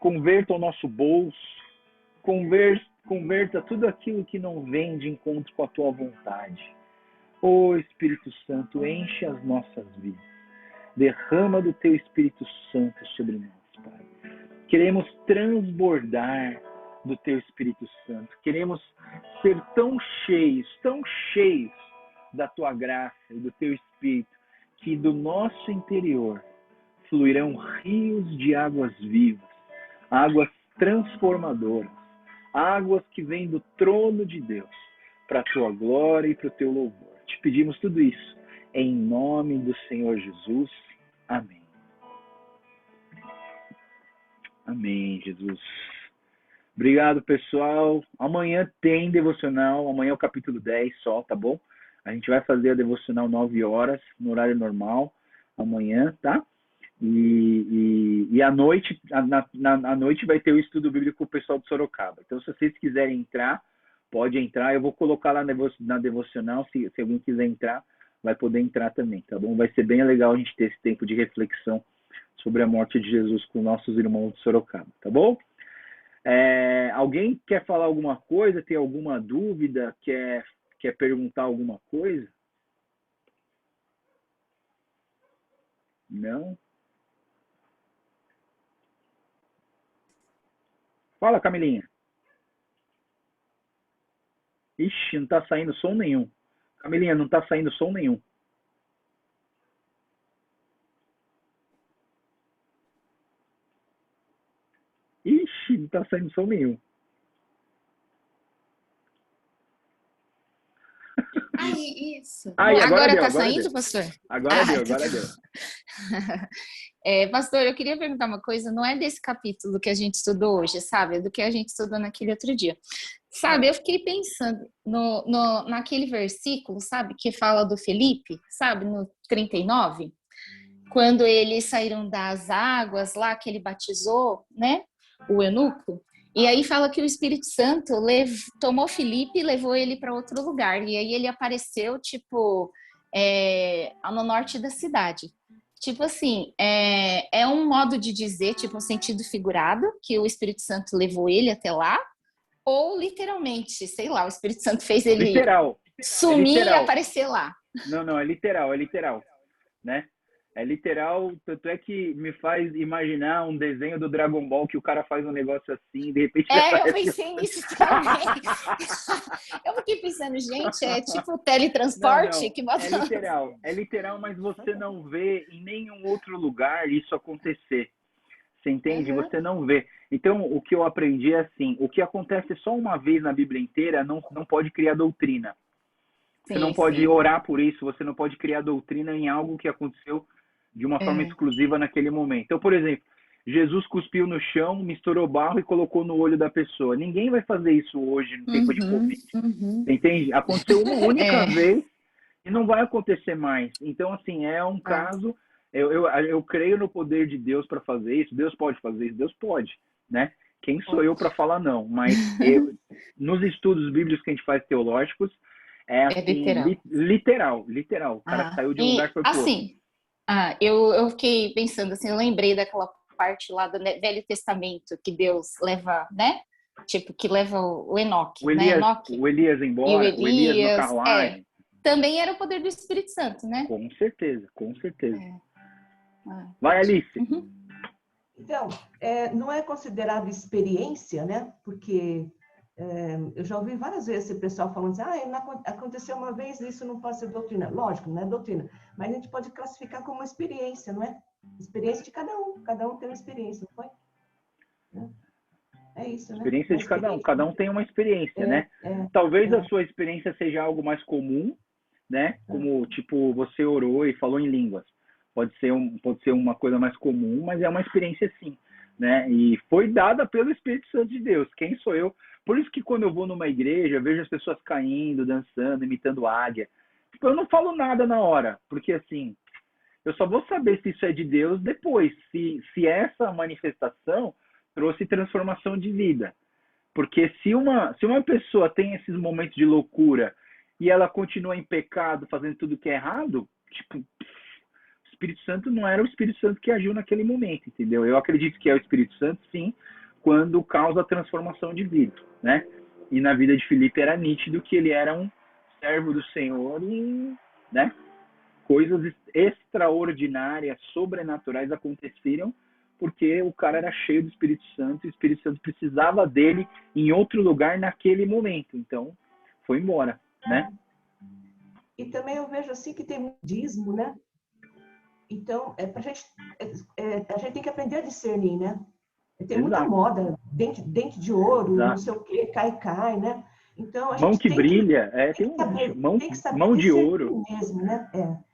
converta o nosso bolso, converta tudo aquilo que não vem de encontro com a tua vontade. Ô Espírito Santo, enche as nossas vidas. Derrama do teu Espírito Santo sobre nós, Pai. Queremos transbordar do teu Espírito Santo. Queremos ser tão cheios da tua graça e do teu Espírito, que do nosso interior fluirão rios de águas vivas, águas transformadoras, águas que vêm do trono de Deus, para a tua glória e para o teu louvor. Te pedimos tudo isso em nome do Senhor Jesus. Amém. Amém, Jesus. Obrigado, pessoal. Amanhã tem devocional, amanhã é o capítulo 10 só, tá bom? A gente vai fazer a devocional 9 horas, no horário normal, amanhã, tá? E à noite, à noite vai ter o estudo bíblico com o pessoal de Sorocaba. Então, se vocês quiserem entrar, pode entrar. Eu vou colocar lá na devocional, se alguém quiser entrar, vai poder entrar também, tá bom? Vai ser bem legal a gente ter esse tempo de reflexão sobre a morte de Jesus com nossos irmãos de Sorocaba, tá bom? Alguém quer falar alguma coisa, tem alguma dúvida, quer perguntar alguma coisa? Não? Fala, Camilinha. Ixi, não tá saindo som nenhum. Camilinha, não tá saindo som nenhum. Ixi, não tá saindo som nenhum. Aí, isso. Aí, agora deu, tá agora saindo, deu. pastor? Agora deu, então agora tá. deu. Pastor, eu queria perguntar uma coisa, não é desse capítulo que a gente estudou hoje, sabe? É do que a gente estudou naquele outro dia. Sabe, eu fiquei pensando naquele versículo, sabe, que fala do Felipe, sabe, no 39, quando eles saíram das águas lá, que ele batizou, né, o eunuco, e aí fala que o Espírito Santo tomou Felipe e levou ele para outro lugar, e aí ele apareceu, tipo, no norte da cidade. Tipo assim, um modo de dizer, tipo, um sentido figurado, que o Espírito Santo levou ele até lá, Ou literalmente, sei lá, o Espírito Santo fez ele Literal. sumir e Literal. aparecer lá. Não, é literal, né? É literal, tanto é que me faz imaginar um desenho do Dragon Ball que o cara faz um negócio assim e de repente ele Eu aparece. pensei nisso também. Eu fiquei pensando, gente, é tipo teletransporte Não, que bota... é literal, mas você não vê em nenhum outro lugar isso acontecer. Você entende? Uhum. Você não vê. Então, o que eu aprendi é assim, o que acontece só uma vez na Bíblia inteira não pode criar doutrina. Você não Sim, pode sim. orar por isso, você não pode criar doutrina em algo que aconteceu de uma forma É. exclusiva naquele momento. Então, por exemplo, Jesus cuspiu no chão, misturou barro e colocou no olho da pessoa. Ninguém vai fazer isso hoje no tempo de Uhum, Covid. uhum. Entende? Aconteceu uma única É. vez e não vai acontecer mais. Então, assim, é um Ah. caso. Eu creio no poder de Deus para fazer isso. Deus pode fazer isso, Deus pode, né? Quem sou eu para falar não? Mas nos estudos bíblicos que a gente faz teológicos, é É assim, literal. literal. O cara saiu de um lugar e E foi pro outro. assim, eu fiquei pensando assim, eu lembrei daquela parte lá do Velho Testamento que Deus leva, né? Tipo, que leva o Enoque, né? Enoque O Elias e o embora, o Elias no Elias. carruagem. Também era o poder do Espírito Santo, né? Com certeza, com certeza. Vai, Entendi. Alice. Uhum. Então, não é considerado experiência, né? Porque eu já ouvi várias vezes esse pessoal falando assim, aconteceu uma vez, isso não pode ser doutrina. Lógico, não é doutrina, mas a gente pode classificar como experiência, não é? Experiência de cada um tem uma experiência, não foi? É isso, né? Experiência de cada um tem uma experiência, né? Talvez a sua experiência seja algo mais comum, né? Como, tipo, você orou e falou em línguas. Pode ser uma coisa mais comum, mas é uma experiência sim, né? E foi dada pelo Espírito Santo de Deus. Quem sou eu? Por isso que quando eu vou numa igreja, eu vejo as pessoas caindo, dançando, imitando águia. Tipo, eu não falo nada na hora, porque assim, eu só vou saber se isso é de Deus depois, se essa manifestação trouxe transformação de vida. Porque se uma pessoa tem esses momentos de loucura e ela continua em pecado, fazendo tudo que é errado, tipo, o Espírito Santo não era o Espírito Santo que agiu naquele momento, entendeu? Eu acredito que é o Espírito Santo, sim, quando causa transformação de vida, né? E na vida de Filipe era nítido que ele era um servo do Senhor e, né? Coisas extraordinárias, sobrenaturais aconteceram porque o cara era cheio do Espírito Santo e o Espírito Santo precisava dele em outro lugar naquele momento. Então, foi embora, né? E também eu vejo assim que tem um dízimo, né? Então, a gente tem que aprender a discernir, né? Tem muita Exato. moda, dente de ouro, Exato. não sei o quê, cai, né? Então, a mão gente que tem brilha, tem que saber, tem que saber mão de discernir ouro. mesmo, né?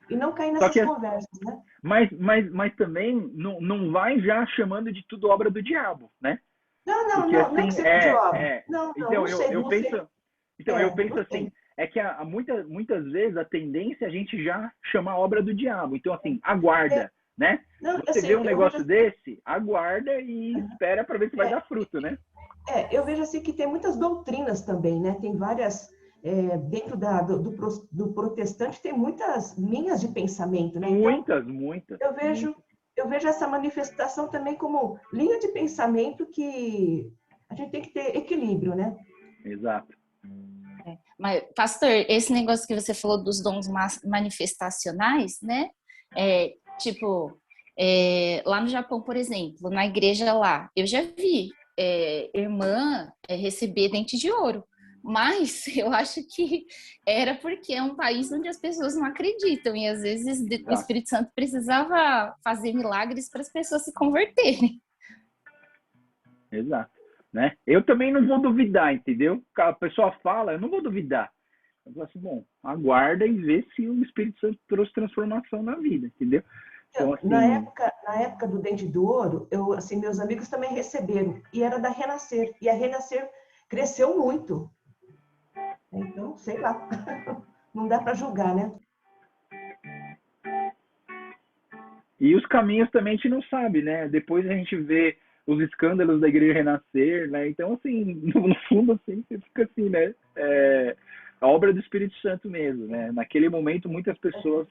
E não cair Só nessas que, conversas, né? mas também não vai já chamando de tudo obra do diabo, né? Porque Não é que assim, seja de obra. Não, então não sei, eu não sei. penso, então eu penso Não assim, sei. é que muitas vezes a tendência é a gente já chamar a obra do diabo. Então assim, aguarda, né? Não, Você assim, vê um eu vejo negócio desse, aguarda e espera para ver se vai dar fruto, né? eu vejo assim que tem muitas doutrinas também, né? Tem várias, dentro do protestante tem muitas linhas de pensamento, né? Então, Muitas. eu vejo essa manifestação também como linha de pensamento que a gente tem que ter equilíbrio, né? Exato. Mas, pastor, esse negócio que você falou dos dons manifestacionais, né? Tipo, lá no Japão, por exemplo, na igreja lá, eu já vi irmã receber dente de ouro. Mas eu acho que era porque é um país onde as pessoas não acreditam e às vezes o Espírito Santo precisava fazer milagres para as pessoas se converterem. Exato. Né? Eu também não vou duvidar, entendeu? A pessoa fala, eu não vou duvidar. Eu falo assim, bom, aguarda e vê se o Espírito Santo trouxe transformação na vida, entendeu? Então, assim, na época do dente de ouro, assim, meus amigos também receberam, e era da Renascer, e a Renascer cresceu muito. Então, sei lá, não dá para julgar, né? E os caminhos também a gente não sabe, né? Depois a gente vê os escândalos da Igreja Renascer, né? Então, assim, no fundo, assim, você fica assim, né? A obra do Espírito Santo mesmo, né? Naquele momento, muitas pessoas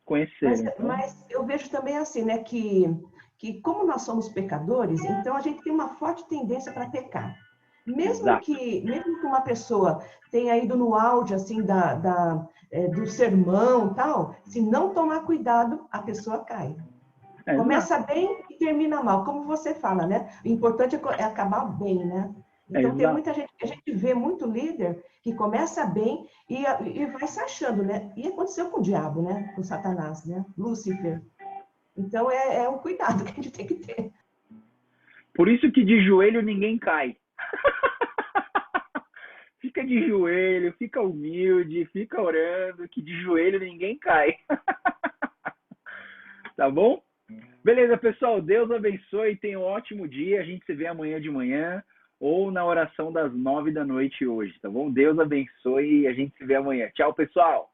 conheceram. Mas eu vejo também assim, né? Que como nós somos pecadores, então a gente tem uma forte tendência para pecar. Mesmo que uma pessoa tenha ido no áudio, assim, do sermão e tal, se não tomar cuidado, a pessoa cai. Começa bem e termina mal, como você fala, né? O importante é acabar bem, né? Então, tem muita gente, a gente vê muito líder que começa bem e vai se achando, né? E aconteceu com o diabo, né? Com Satanás, né? Lúcifer. Então, é um cuidado que a gente tem que ter. Por isso que de joelho ninguém cai. Fica de joelho, fica humilde, fica orando, que de joelho ninguém cai. Tá bom? Beleza, pessoal. Deus abençoe. Tenha um ótimo dia. A gente se vê amanhã de manhã ou na oração das 9 da noite hoje, tá bom? Deus abençoe e a gente se vê amanhã. Tchau, pessoal.